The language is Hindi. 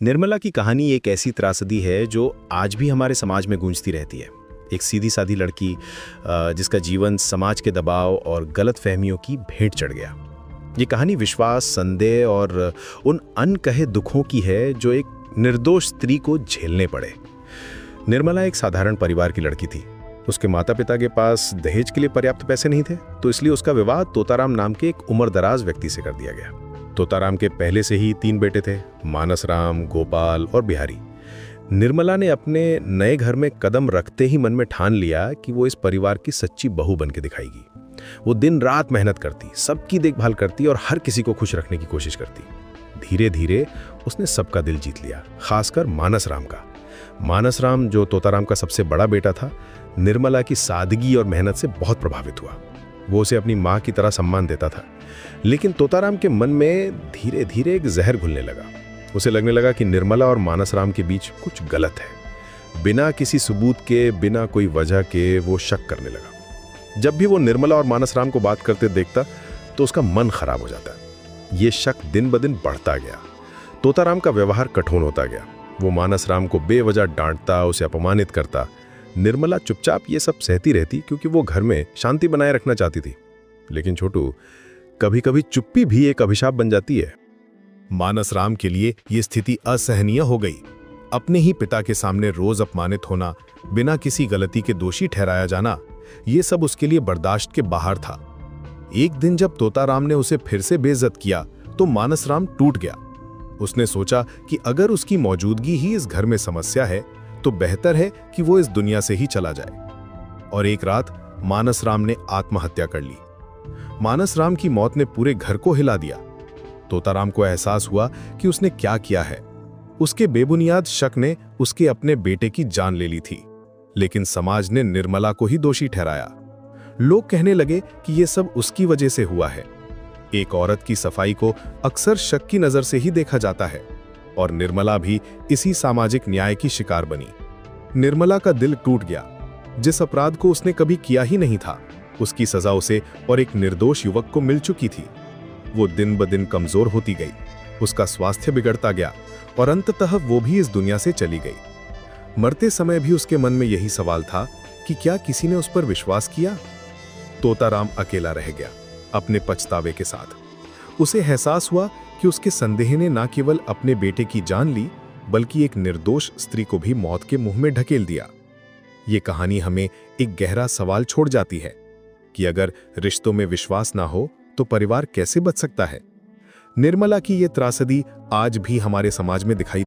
निर्मला की कहानी एक ऐसी त्रासदी है जो आज भी हमारे समाज में गूंजती रहती है। एक सीधी सादी लड़की जिसका जीवन समाज के दबाव और गलत फहमियों की भेंट चढ़ गया। ये कहानी विश्वास, संदेह और उन अनकहे दुखों की है जो एक निर्दोष स्त्री को झेलने पड़े। निर्मला एक साधारण परिवार की लड़की थी। उसके माता पिता के पास दहेज के लिए पर्याप्त पैसे नहीं थे, तो इसलिए उसका विवाह तोताराम नाम के एक उम्रदराज व्यक्ति से कर दिया गया। तोताराम के पहले से ही 3 बेटे थे, मानसराम, गोपाल और बिहारी। निर्मला ने अपने नए घर में कदम रखते ही मन में ठान लिया कि वो इस परिवार की सच्ची बहू बन के दिखाएगी। वो दिन रात मेहनत करती, सबकी देखभाल करती और हर किसी को खुश रखने की कोशिश करती। धीरे धीरे उसने सबका दिल जीत लिया, खासकर मानसराम का। मानसराम, जो तोताराम का सबसे बड़ा बेटा था, निर्मला की सादगी और मेहनत से बहुत प्रभावित हुआ। वो उसे अपनी माँ की तरह सम्मान देता था। लेकिन तोताराम के मन में धीरे धीरे एक जहर घुलने लगा। उसे लगने लगा कि निर्मला और मानसराम के बीच कुछ गलत है। बिना किसी सबूत के, बिना कोई वजह के वो शक करने लगा। जब भी वो निर्मला और मानसराम को बात करते देखता तो उसका मन खराब हो जाता। ये शक दिन ब दिन बढ़ता गया। तोताराम का व्यवहार कठोर होता गया। वो मानसराम को बेवजह डांटता, उसे अपमानित करता। निर्मला चुपचाप ये सब सहती रहती क्योंकि वो घर में शांति बनाए रखना चाहती थी। लेकिन छोटू, कभी कभी चुप्पी भी एक अभिशाप बन जाती है। मानसराम के लिए ये स्थिति असहनीय हो गई। अपने ही पिता के सामने रोज अपमानित होना, बिना किसी गलती के दोषी ठहराया जाना, ये सब उसके लिए बर्दाश्त के बाहर था। एक दिन जब तोताराम ने उसे फिर से बेइज्जत किया तो मानसराम टूट गया। उसने सोचा कि अगर उसकी मौजूदगी ही इस घर में समस्या है तो बेहतर है कि वो इस दुनिया से ही चला जाए। और एक रात मानसराम ने आत्महत्या कर ली। मानसराम की मौत ने पूरे घर को हिला दिया। तोताराम को एहसास हुआ कि उसने क्या किया है। उसके बेबुनियाद शक ने उसके अपने बेटे की जान ले ली थी। लेकिन समाज ने निर्मला को ही दोषी ठहराया। लोग कहने लगे कि यह सब उसकी वजह से हुआ है। एक औरत की सफाई को अक्सर शक की नजर से ही देखा जाता है, और निर्मला भी इसी सामाजिक न्याय की शिकार बनी। निर्मला का दिल टूट गया। जिस अपराध को उसने कभी किया ही नहीं था, उसकी सजा उसे और एक निर्दोष युवक को मिल चुकी थी। वो दिन ब दिन कमजोर होती गई। उसका स्वास्थ्य बिगड़ता गया और अंततः वो भी इस दुनिया से चली गई। मरते समय भी उसके मन में यही सवाल था कि क्या किसी ने उस पर विश्वास किया। तोताराम अकेला रह गया, अपने पछतावे के साथ। उसे एहसास हुआ कि उसके संदेह ने न केवल अपने बेटे की जान ली, बल्कि एक निर्दोष स्त्री को भी मौत के मुंह में ढकेल दिया। ये कहानी हमें एक गहरा सवाल छोड़ जाती है कि अगर रिश्तों में विश्वास ना हो तो परिवार कैसे बच सकता है। निर्मला की ये त्रासदी आज भी हमारे समाज में दिखाई